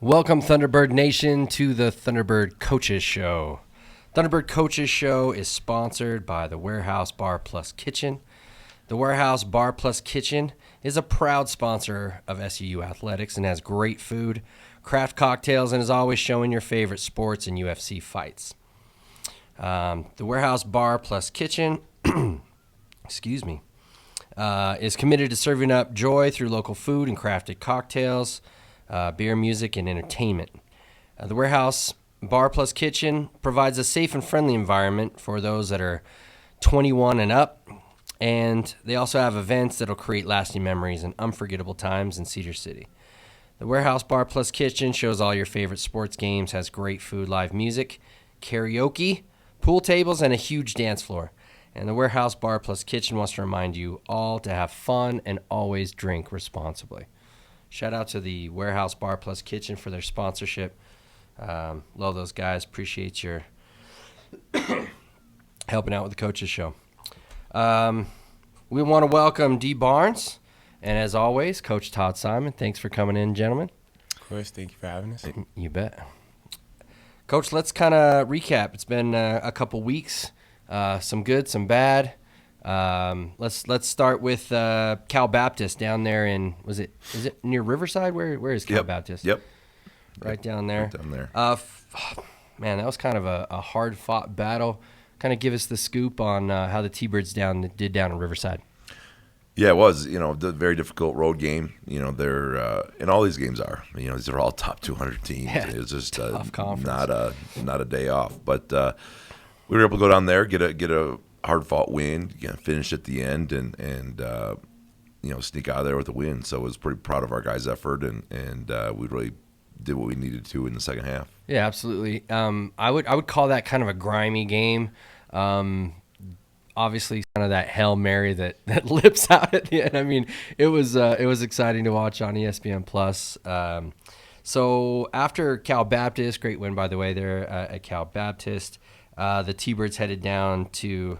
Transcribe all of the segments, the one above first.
Welcome, Thunderbird Nation, to the Thunderbird Coaches Show. Thunderbird Coaches Show is sponsored by the Warehouse Bar Plus Kitchen. The Warehouse Bar Plus Kitchen is a proud sponsor of SUU Athletics and has great food, craft cocktails, and is always showing your favorite sports and UFC fights. The Warehouse Bar Plus Kitchen is committed to serving up joy through local food and crafted cocktails, beer, music, and entertainment. The Warehouse Bar Plus Kitchen provides a safe and friendly environment for those that are 21 and up, and they also have events that will create lasting memories and unforgettable times in Cedar City. The Warehouse Bar Plus Kitchen shows all your favorite sports games, has great food, live music, karaoke, pool tables, and a huge dance floor. And the Warehouse Bar Plus Kitchen wants to remind you all to have fun and always drink responsibly. Shout out to the Warehouse Bar Plus Kitchen for their sponsorship. Love those guys. Appreciate your helping out with the Coaches Show. We want to welcome D. Barnes. And as always, Coach Todd Simon. Thanks for coming in, gentlemen. Of course. Thank you for having us. You bet. Coach, let's kind of recap. It's been a couple weeks. Some good, some bad. Let's start with Cal Baptist down there in, is it near Riverside? Where is Cal Baptist? Yep. Right down there. Right down there. Man, that was kind of a hard-fought battle. Kind of give us the scoop on how the T-Birds did down in Riverside. Yeah, it was. The very difficult road game. They're and all these games are. These are all top 200 teams. Yeah, it's just tough conference. not a day off. But we were able to go down there, get a hard-fought win, finish at the end, and sneak out of there with a win. So I was pretty proud of our guys' effort, and we really did what we needed to in the second half. Yeah, absolutely. I would call that kind of a grimy game. Obviously, kind of that Hail Mary that lips out at the end. I mean, it was exciting to watch on ESPN Plus. So after Cal Baptist, great win by the way there at Cal Baptist. The T-Birds headed down to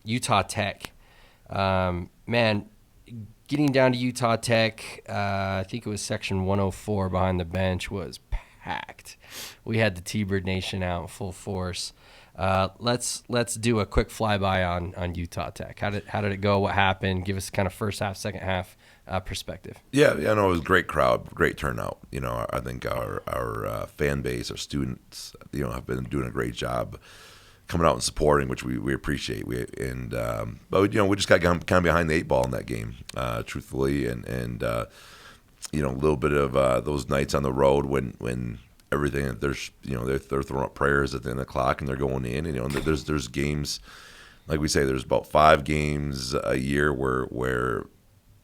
Utah Tech. Man, getting down to Utah Tech, I think it was section 104 behind the bench, was packed. We had the T-Bird Nation out in full force. Let's do a quick flyby on Utah Tech. How did it go? What happened? Give us kind of first half, second half perspective. Yeah, it was a great crowd, great turnout. I think our fan base, our students, have been doing a great job coming out and supporting, which we appreciate. But we just got kind of behind the eight ball in that game, truthfully, and a little bit of those nights on the road when everything they're throwing up prayers at the end of the clock and they're going in. And, there's games, like we say, there's about 5 games a year where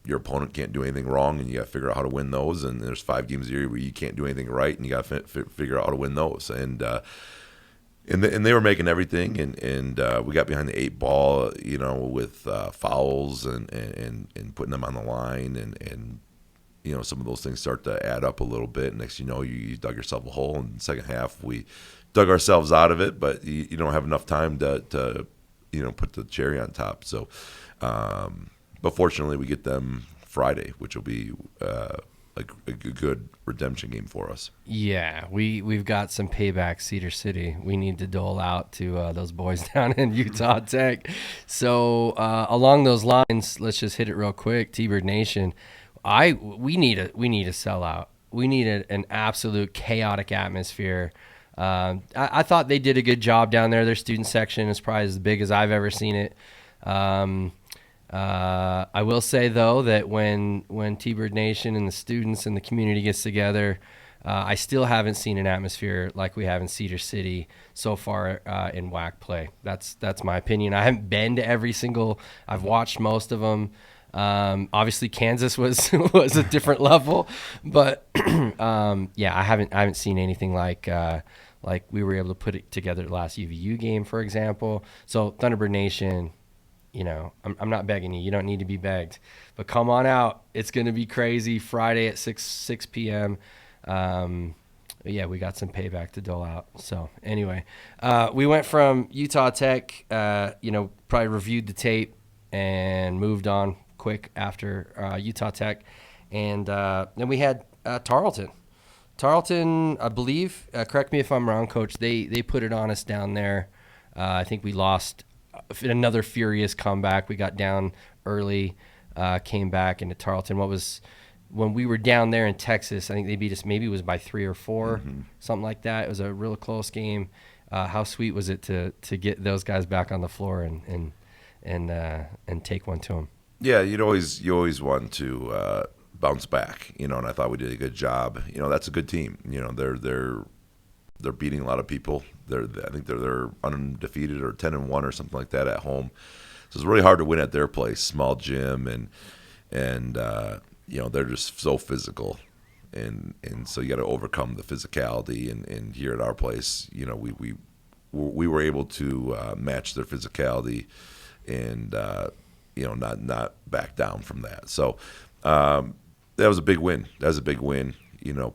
your opponent can't do anything wrong, and you got to figure out how to win those. And there's 5 games a year where you can't do anything right, and you got to figure out how to win those. And they were making everything, and we got behind the eight ball, with fouls and putting them on the line, and some of those things start to add up a little bit. Next, you dug yourself a hole. In the second half, we dug ourselves out of it, but you don't have enough time to put the cherry on top. So, but fortunately, we get them Friday, which will be a good redemption game for us. Yeah, we've got some payback, Cedar City. We need to dole out to those boys down in Utah Tech. So along those lines, let's just hit it real quick. T-Bird Nation, we need a sellout. We need an absolute chaotic atmosphere. I thought they did a good job down there. Their student section is probably as big as I've ever seen it. I will say, though, that when T-Bird Nation and the students and the community gets together, I still haven't seen an atmosphere like we have in Cedar City so far in WAC play. That's my opinion. I haven't been to every single. I've watched most of them. Obviously, Kansas was a different level, but yeah, I haven't seen anything like we were able to put it together the last UVU game, for example. So Thunderbird Nation. I'm not begging you. You don't need to be begged. But come on out. It's going to be crazy. Friday at 6 p.m. Yeah, we got some payback to dole out. So anyway, we went from Utah Tech, probably reviewed the tape and moved on quick after Utah Tech. And then we had Tarleton. Tarleton, I believe, correct me if I'm wrong, Coach, they put it on us down there. I think we lost another furious comeback. We got down early, came back into Tarleton. When we were down there in Texas, I think they beat us, maybe it was by 3 or 4, something like that. It was a real close game. How sweet was it to get those guys back on the floor and take one to them? Yeah, you always want to bounce back, and I thought we did a good job. That's a good team. They're beating a lot of people. I think they're undefeated or 10-1 or something like that at home. So it's really hard to win at their place, small gym, and they're just so physical, and so you got to overcome the physicality. And here at our place, we were able to match their physicality, and not back down from that. So that was a big win.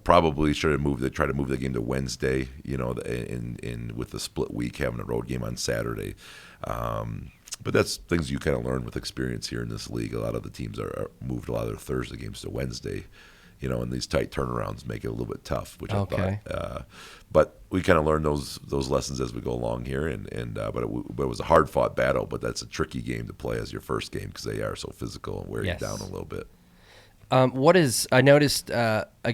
Probably should have tried to move the game to Wednesday, in with the split week, having a road game on Saturday. But that's things you kind of learn with experience here in this league. A lot of the teams are moved a lot of their Thursday games to Wednesday, and these tight turnarounds make it a little bit tough, which I thought. But we kind of learned those lessons as we go along here, but it was a hard fought battle. But that's a tricky game to play as your first game because they are so physical and wear you down a little bit. I noticed,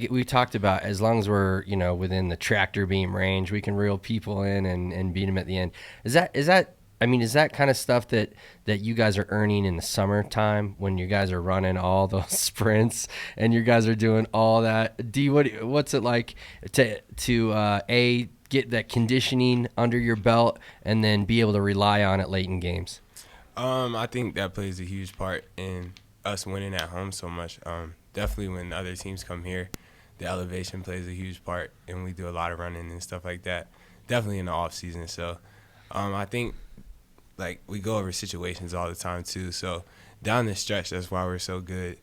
we talked about as long as we're, within the tractor beam range, we can reel people in and beat them at the end. Is that kind of stuff that you guys are earning in the summertime when you guys are running all those sprints and you guys are doing all that? D, what's it like to get that conditioning under your belt and then be able to rely on it late in games? I think that plays a huge part in us winning at home so much. Definitely when other teams come here, the elevation plays a huge part, and we do a lot of running and stuff like that. Definitely in the off season. So I think we go over situations all the time too. So down the stretch, that's why we're so good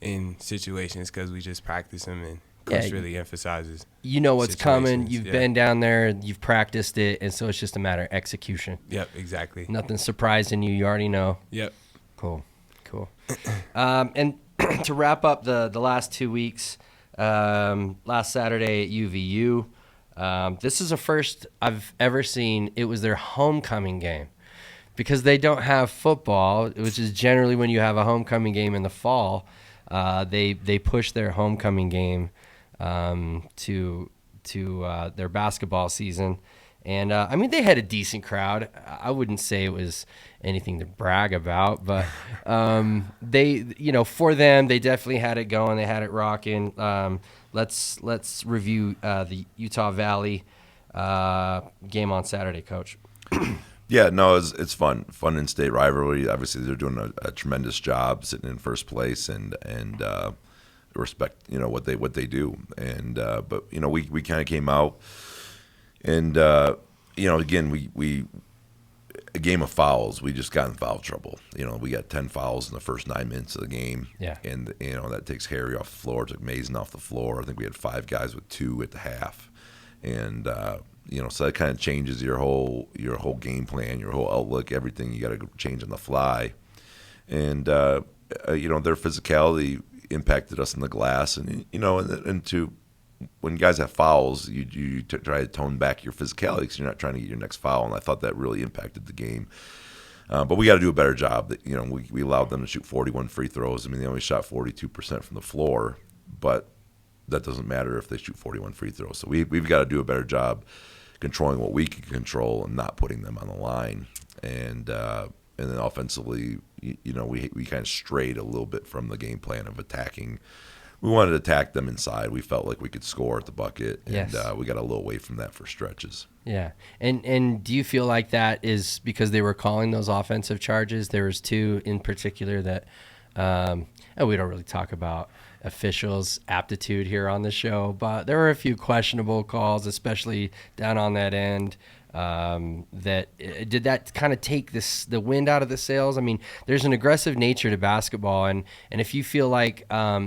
in situations, because we just practice them, and Coach really emphasizes. You know what's coming. You've been down there. You've practiced it, and so it's just a matter of execution. Yep, exactly. Nothing surprising you. You already know. Yep. Cool. And to wrap up the last 2 weeks, last Saturday at UVU, this is the first I've ever seen. It was their homecoming game because they don't have football, which is generally when you have a homecoming game in the fall. They push their homecoming game to their basketball season. And, they had a decent crowd. I wouldn't say it was anything to brag about, but they, for them, they definitely had it going. They had it rocking. Let's review the Utah Valley game on Saturday, Coach. Yeah, no, it's fun in-state rivalry. Obviously, they're doing a tremendous job sitting in first place, and respect what they do. And but we kind of came out. And, again, we a game of fouls. We just got in foul trouble. We got 10 fouls in the first 9 minutes of the game. Yeah. And, that takes Harry off the floor, took Mason off the floor. I think we had 5 guys with 2 at the half. And, so that kind of changes your whole game plan, your whole outlook, everything. You got to change on the fly. And, their physicality impacted us in the glass. And, when guys have fouls, you try to tone back your physicality because you're not trying to get your next foul, and I thought that really impacted the game. But we got to do a better job. That we allowed them to shoot 41 free throws. They only shot 42% from the floor, but that doesn't matter if they shoot 41 free throws. So we've got to do a better job controlling what we can control and not putting them on the line. And then offensively, we kind of strayed a little bit from the game plan of attacking. We wanted to attack them inside. We felt like we could score at the bucket, and we got a little away from that for stretches. Yeah, and do you feel like that is because they were calling those offensive charges? There was 2 in particular that, and we don't really talk about officials' aptitude here on the show, but there were a few questionable calls, especially down on that end. Did that kind of take the wind out of the sails? There's an aggressive nature to basketball, and if you feel like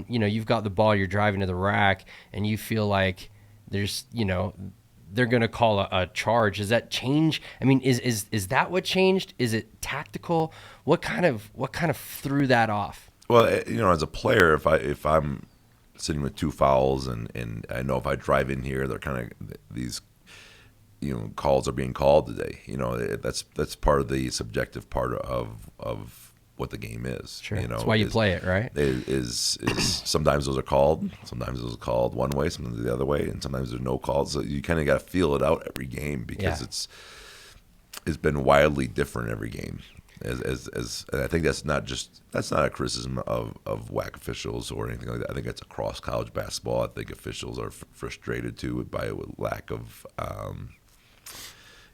you've got the ball, you're driving to the rack, and you feel like there's they're going to call a charge. Does that change? Is that what changed? Is it tactical? What kind of threw that off? Well, as a player, if I'm sitting with 2 fouls, and I know if I drive in here, they're kind of these, calls are being called today. That's part of the subjective part of what the game is. Sure. That's why you play it, right? Is sometimes those are called, sometimes those are called one way, sometimes the other way, and sometimes there's no calls. So you kind of got to feel it out every game because it's been wildly different every game. As and I think that's not a criticism of WAC officials or anything like that. I think that's across college basketball. I think officials are frustrated too by a lack of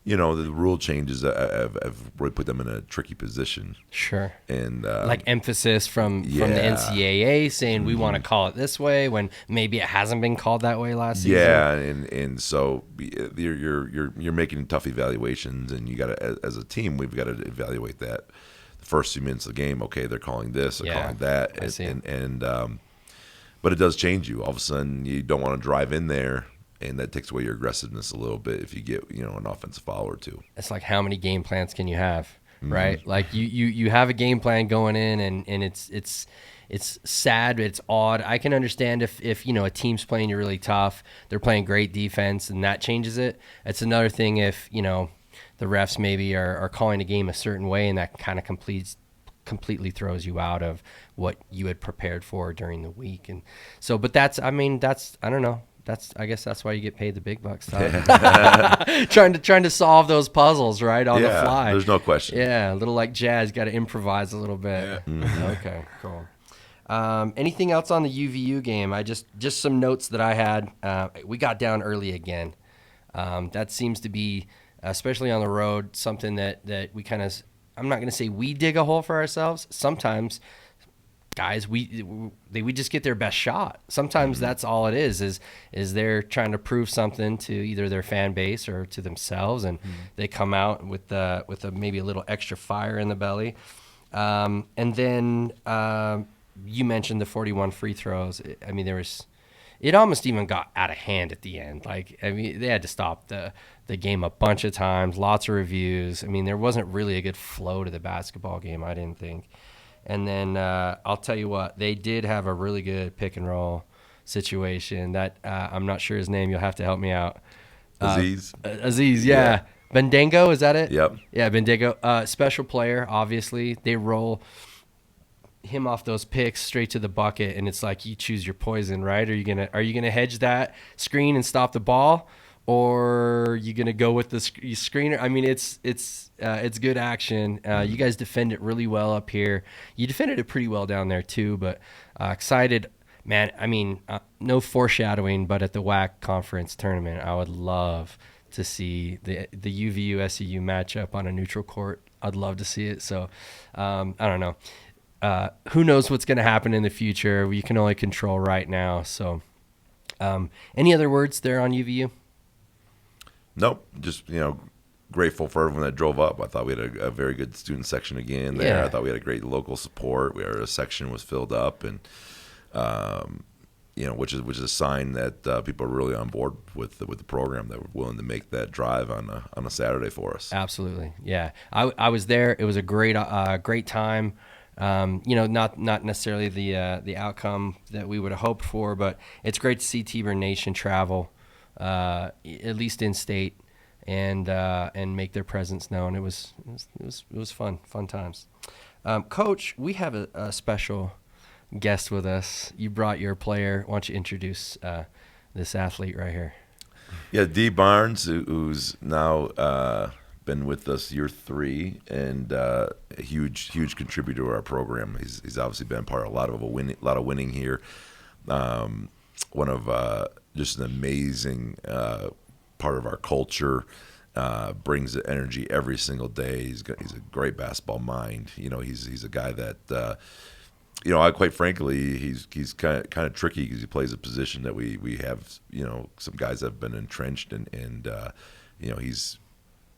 the rule changes have really put them in a tricky position. Sure. And like emphasis from the NCAA saying we want to call it this way when maybe it hasn't been called that way last season. Yeah, and so you're making tough evaluations, and you got to, as a team, we've got to evaluate that. The first few minutes of the game, okay, they're calling this, they're calling that, but it does change you. All of a sudden, you don't want to drive in there. And that takes away your aggressiveness a little bit if you get an offensive foul or two. It's like, how many game plans can you have, right? Like you have a game plan going in, and it's sad, it's odd. I can understand if a team's playing you really tough, they're playing great defense, and that changes it. It's another thing if the refs maybe are calling a game a certain way, and that kind of completely throws you out of what you had prepared for during the week. And so, but that's I don't know. I guess that's why you get paid the big bucks, Todd. trying to solve those puzzles, right, on the fly. There's no question. Yeah, a little like jazz, got to improvise a little bit. Yeah. Okay, cool. Anything else on the UVU game? I just some notes that I had. We got down early again. That seems to be, especially on the road, something that we kind of. I'm not going to say we dig a hole for ourselves. Sometimes. Guys, we just get their best shot. Sometimes that's all it is they're trying to prove something to either their fan base or to themselves, and they come out with maybe a little extra fire in the belly. And then you mentioned the 41 free throws. I mean, it almost even got out of hand at the end. Like, I mean, they had to stop the game a bunch of times, lots of reviews. I mean, there wasn't really a good flow to the basketball game, I didn't think. And then I'll tell you what, they did have a really good pick and roll situation that I'm not sure his name. You'll have to help me out. Aziz, yeah. Bendengo, is that it? Yep. Yeah, Bendengo. Special player, obviously. They roll him off those picks straight to the bucket, and it's like you choose your poison, right? Are you gonna hedge that screen and stop the ball? Or are you going to go with the screener? I mean, it's good action. You guys defend it really well up here. You defended it pretty well down there too, but excited. Man, I mean, no foreshadowing, but at the WAC conference tournament, I would love to see the UVU-SEU matchup on a neutral court. I'd love to see it. So, I don't know. Who knows what's going to happen in the future? You can only control right now. So, any other words there on UVU? Nope. Just, grateful for everyone that drove up. I thought we had a very good student section again there. Yeah. I thought we had a great local support. Our section was filled up, and which is a sign that people are really on board with the program, that we're willing to make that drive on a Saturday for us. Absolutely. Yeah. I was there. It was a great time. Not necessarily the outcome that we would have hoped for, but it's great to see T-Bird Nation travel. At least in state, and make their presence known. It was fun times. Coach, we have a special guest with us. You brought your player. Why don't you introduce this athlete right here? Yeah, D. Barnes, who's now been with us year 3, and a huge contributor to our program. He's obviously been part of a lot of winning here. One of just an amazing part of our culture. Brings the energy every single day. He's a great basketball mind. He's a guy that quite frankly, he's kind of tricky because he plays a position that we have some guys that have been entrenched and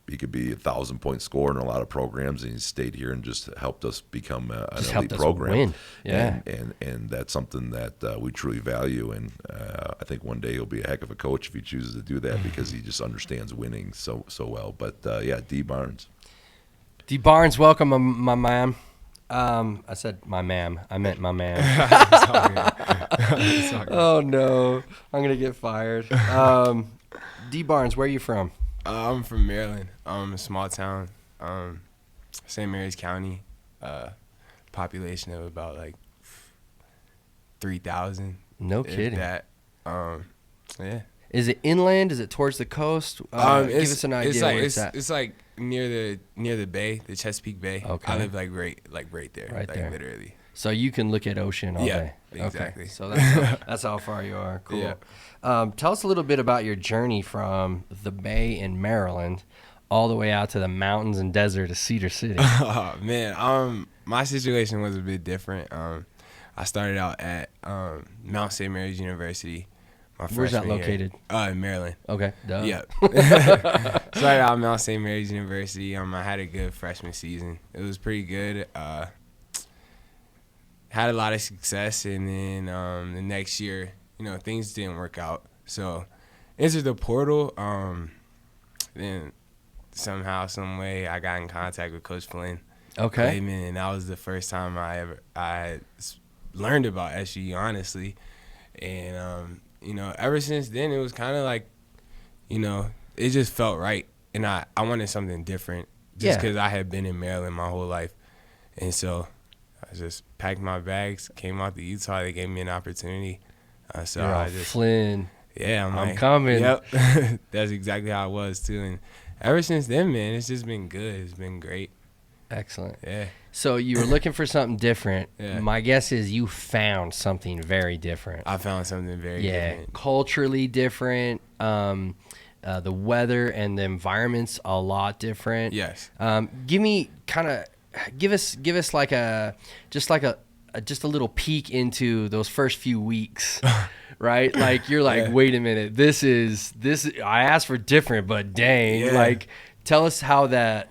he could be 1,000-point scorer in a lot of programs, and he's stayed here and just helped us become an elite program. Win. Yeah, and that's something that we truly value. And I think one day he'll be a heck of a coach if he chooses to do that because he just understands winning so well. But D. Barnes. D. Barnes, welcome, my man. I said my ma'am. I meant my ma'am. Sorry. Oh no, I'm gonna get fired. D Barnes, where are you from? I'm from Maryland. A small town, St. Mary's County. Population of about like 3,000. No if kidding. That. Yeah. Is it inland? Is it towards the coast? Give us an idea where it's at. It's like near the bay, the Chesapeake Bay. Okay. I live right there. Right like there. Literally. So you can look at ocean all day. Exactly. Okay. So that's how far you are. Cool. Yeah. Tell us a little bit about your journey from the Bay in Maryland all the way out to the mountains and desert of Cedar City. Oh man, my situation was a bit different. I started out at Mount St. Mary's University. Where's that located? In Maryland. Okay. Duh. Yep. Started out at Mount St. Mary's University. I had a good freshman season. It was pretty good. Had a lot of success, and then the next year, things didn't work out. So entered the portal. Then somehow, some way, I got in contact with Coach Flynn. Okay. And that was the first time I learned about SU, honestly. And ever since then, it was kind of like, it just felt right, and I wanted something different, just because I had been in Maryland my whole life, and so I just packed my bags, came out to Utah. They gave me an opportunity, so You're I just Flynn. Yeah, I'm like, coming. Yep, that's exactly how I was too, and ever since then, man, it's just been good. It's been great. Excellent. Yeah. So you were looking for something different. Yeah. My guess is you found something very different. I found something very different. Culturally different. The weather and the environment's a lot different. Yes. Give us like just a little peek into those first few weeks. Right? Like you're like, wait a minute, this is I asked for different, but dang. Yeah. Like tell us how that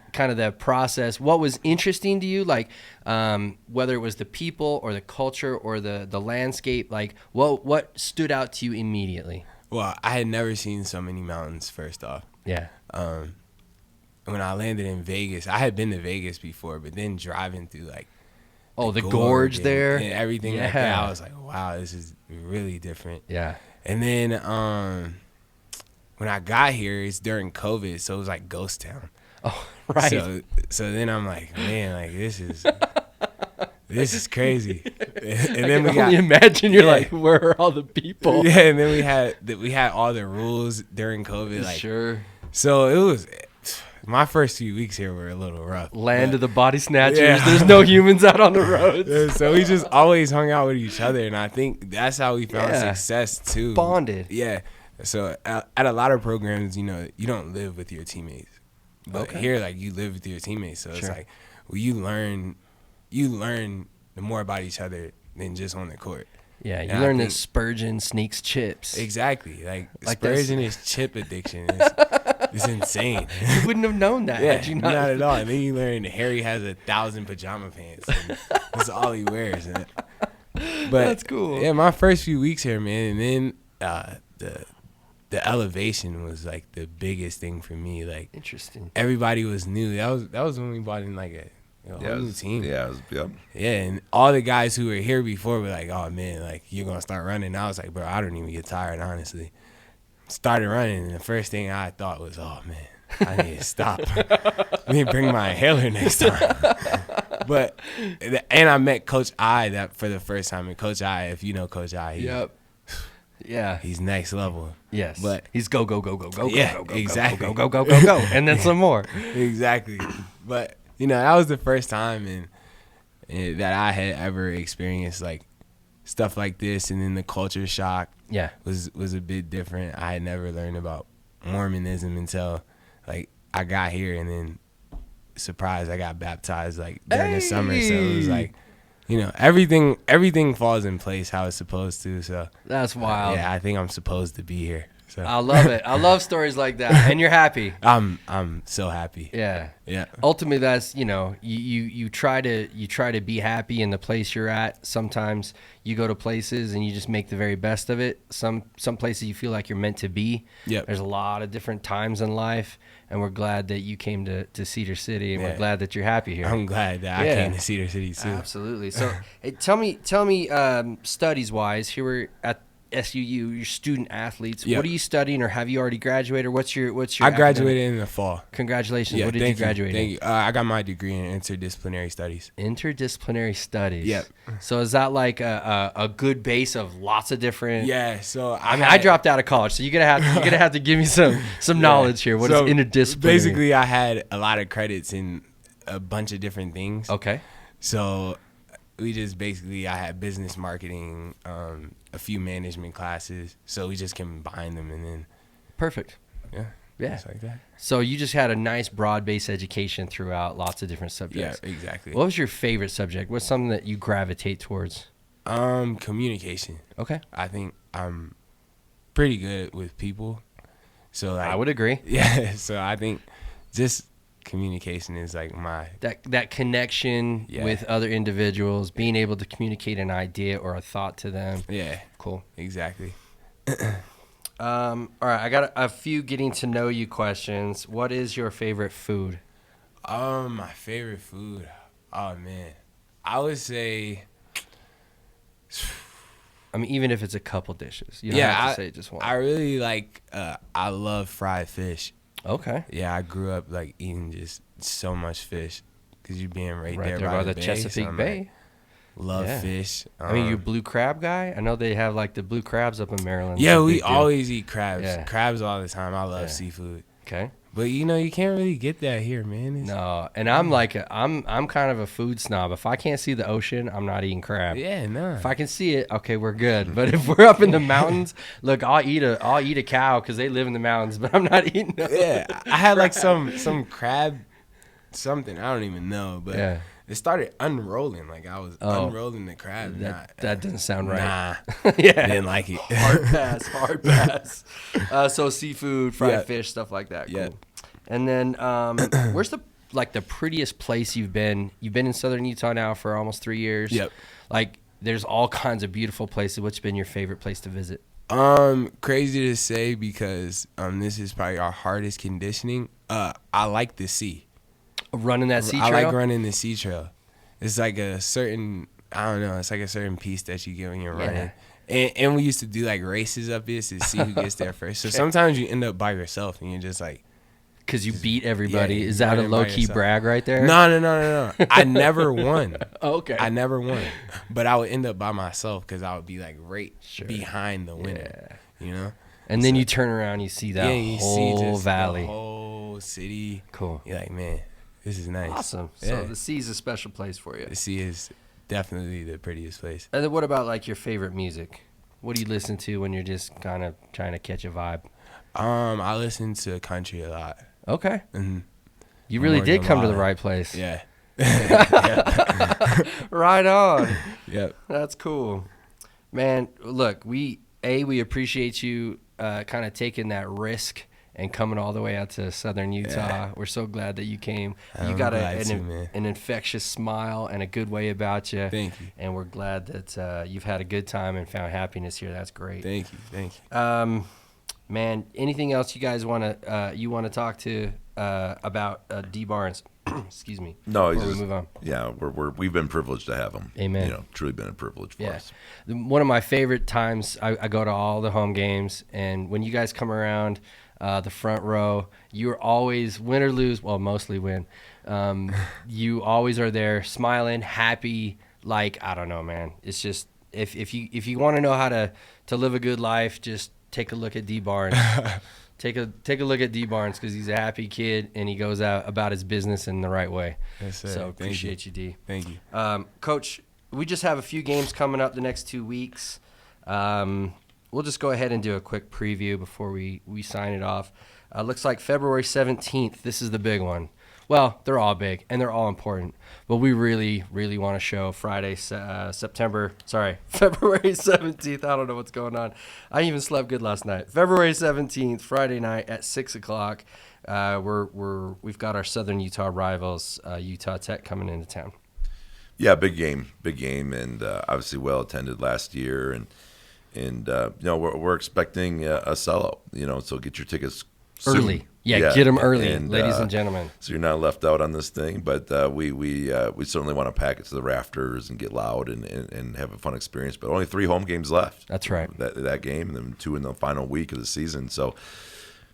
process, what was interesting to you, like whether it was the people or the culture or the landscape, like what stood out to you immediately? Well, I had never seen so many mountains, first off. Yeah. When I landed in Vegas, I had been to Vegas before, but then driving through like the gorge there and everything like that, I was like, wow, this is really different. Yeah. And then when I got here, it's during COVID, so it was like ghost town. Oh, right. So then I'm like, man, like this is crazy. And I then can only imagine you're like, where are all the people? Yeah, and then we had all the rules during COVID, like sure. So it was my first few weeks here were a little rough. Land of the body snatchers. Yeah. There's no humans out on the roads. Yeah, so we just always hung out with each other, and I think that's how we found success too. Bonded. Yeah. So at a lot of programs, you don't live with your teammates, but here, like, you live with your teammates. So it's like, well, you learn the more about each other than just on the court. Yeah, you learn that Spurgeon sneaks chips. Exactly. Like Spurgeon is chip addiction. It's insane. You wouldn't have known that. Yeah, had you not at all. And then you learn Harry has 1,000 pajama pants. And that's all he wears. But that's cool. Yeah, my first few weeks here, man, and then the elevation was like the biggest thing for me. Like, interesting. Everybody was new. That was when we bought in like a whole new team. Yeah, Yeah, and all the guys who were here before were like, "Oh man, like you're gonna start running." And I was like, "Bro, I don't even get tired, honestly." Started running, and the first thing I thought was, "Oh man, I need to stop. I need to bring my inhaler next time." And I met Coach I that for the first time. And Coach I, if you know Coach I, he's next level. Yes, but he's go exactly, go, and then some more. Exactly, but that was the first time and that I had ever experienced like stuff like this, and then the culture shock. Yeah, was a bit different. I had never learned about Mormonism until like I got here, and then surprised I got baptized like during the summer. So it was like, everything falls in place how it's supposed to. So that's wild. Yeah, I think I'm supposed to be here. So I love it. I love stories like that, and you're happy. I'm so happy. Yeah. Yeah. Ultimately, that's you try to be happy in the place you're at. Sometimes you go to places and you just make the very best of it. Some places you feel like you're meant to be. Yep. There's a lot of different times in life, and we're glad that you came to Cedar City, and Yeah. we're glad that you're happy here. I'm glad that I Yeah. came to Cedar City too. Absolutely. So, hey, tell me, studies wise, here we're at SUU, you're student athletes. Yep. What are you studying, or have you already graduated? Or what's your I graduated in the fall. Congratulations. Yeah, What did you thank graduate Thank in? you. I got my degree in interdisciplinary studies. Interdisciplinary studies. Yep. So is that like a good base of lots of different? Yeah. So I dropped out of college, so you're gonna have to give me some knowledge here. What is interdisciplinary? Basically, I had a lot of credits in a bunch of different things. Okay. So we just basically, I had business marketing, a few management classes. So we just combined them and then. Perfect. Yeah. Yeah. Just like that. So you just had a nice broad-based education throughout lots of different subjects. Yeah, exactly. What was your favorite subject? What's something that you gravitate towards? Communication. Okay. I think I'm pretty good with people. So like, I would agree. Yeah. So I think just communication is like my. That connection Yeah. with other individuals, being able to communicate an idea or a thought to them. Yeah. Cool. Exactly. All right, I got a few getting to know you questions. What is your favorite food? My favorite food. Oh man, I would say. I mean, even if it's a couple dishes, you don't have to say just one. I really like. I love fried fish. Okay. Yeah, I grew up like eating just so much fish because you being right there by the bay, Chesapeake so I'm Bay. like, love Yeah. fish. I mean, you a blue crab guy? I know they have like the blue crabs up in Maryland. Yeah, It's a we big deal. always eat crabs. Yeah. Crabs all the time. I love Yeah. seafood. Okay. But you can't really get that here, man. No, and I'm like I'm kind of a food snob. If I can't see the ocean, I'm not eating crab. Yeah, no. If I can see it, okay, we're good. But if we're up in the mountains, look, I'll eat a cow because they live in the mountains. But I'm not eating. Yeah, I had like some crab, something I don't even know, but Yeah. it started unrolling. Like I was unrolling the crab. That doesn't sound right. Nah, Yeah. didn't like it. Hard pass. So seafood, fried Yeah. fish, stuff like that. Cool. Yeah. And then, where's the prettiest place you've been? You've been in Southern Utah now for almost 3 years. Yep. Like, there's all kinds of beautiful places. What's been your favorite place to visit? Crazy to say because this is probably our hardest conditioning. I like the sea. Running that sea trail? I like running the sea trail. It's like a certain, I don't know, it's like a certain piece that you get when you're running. And we used to do like races up this to see who gets there first. So sometimes you end up by yourself and you're just like. Because you beat everybody. Yeah, Is that a running by low-key yourself. brag right there? No. I never won. Okay. I never won. But I would end up by myself because I would be like right behind the winner. Yeah. You know? And then you turn around, you see that you whole see just valley. the whole city. Cool. You're like, man, this is nice. Awesome. Yeah. So the sea's a special place for you. The sea is definitely the prettiest place. And then what about like your favorite music? What do you listen to when you're just kind of trying to catch a vibe? I listen to country a lot. Okay. And You really did come to the Marlin. right place. Yeah. Right on. Yep. That's cool. Man, look, we appreciate you kind of taking that risk and coming all the way out to Southern Utah. Yeah. We're so glad that you came. You I'm got glad too, man. an infectious smile and a good way about you. Thank you. And we're glad that you've had a good time and found happiness here. That's great. Thank you. Man, anything else you guys want to talk to about D Barnes? Excuse me. No, before we move on. Yeah, we've been privileged to have him. Amen. Truly been a privilege for us. One of my favorite times, I go to all the home games, and when you guys come around the front row, you're always, win or lose, well, mostly win. You always are there smiling, happy, like, I don't know, man. It's just, if you want to know how to live a good life, just take a look at D Barnes. Take a look at D Barnes because he's a happy kid and he goes out about his business in the right way. Yes, sir. So Thank appreciate you, D. Thank you. Coach, we just have a few games coming up the next 2 weeks. We'll just go ahead and do a quick preview before we sign it off. Looks like February 17th. This is the big one. Well, they're all big and they're all important, but we really, really want to show February 17th. I don't know what's going on. I even slept good last night. February 17th, Friday night at 6 o'clock. We've got our Southern Utah rivals, Utah Tech, coming into town. Yeah, big game, and obviously well attended last year, and we're expecting a sellout. So get your tickets soon. Early. Yeah, get them early, ladies and gentlemen. So you're not left out on this thing, but we certainly want to pack it to the rafters and get loud and have a fun experience. But only 3 home games left. That's right. That game, and then 2 in the final week of the season. So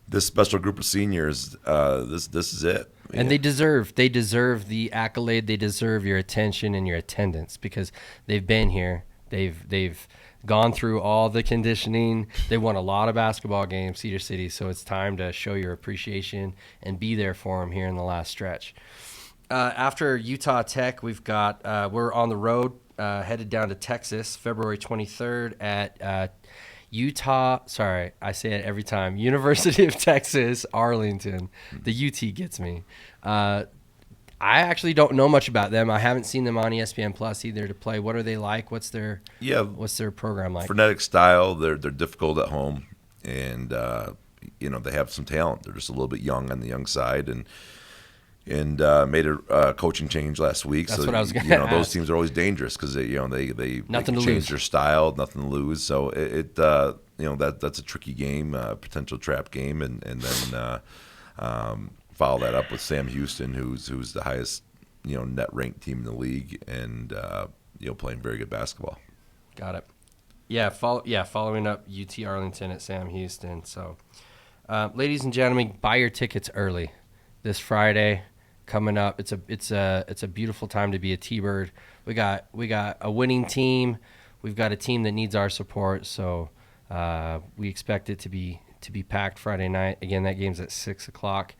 this special group of seniors, this is it. And they deserve the accolade. They deserve your attention and your attendance because they've been here. They've gone through all the conditioning. They won a lot of basketball games, Cedar City, so it's time to show your appreciation and be there for them here in the last stretch. After Utah Tech, we're on the road, headed down to Texas, February 23rd at I say it every time, University of Texas, Arlington. The UT gets me. I actually don't know much about them. I haven't seen them on ESPN Plus either to play. What are they like? What's their program like? Frenetic style. They're difficult at home, and they have some talent. They're just a little bit young on the young side, and made a coaching change last week. That's so what I was going to ask. Those teams are always dangerous because they can change their style, nothing to lose. So that's a tricky game, potential trap game, and then follow that up with Sam Houston, who's the highest net ranked team in the league, and playing very good basketball. Got it. Yeah, following up UT Arlington at Sam Houston. So, ladies and gentlemen, buy your tickets early. This Friday coming up, it's a beautiful time to be a T-Bird. We got a winning team. We've got a team that needs our support. So we expect it to be packed Friday night. Again, that game's at 6 o'clock.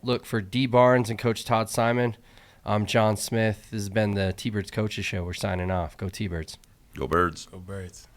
Look, for D. Barnes and Coach Todd Simon, I'm Jon Smith. This has been the T-Birds Coaches Show. We're signing off. Go T-Birds. Go Birds. Go Birds.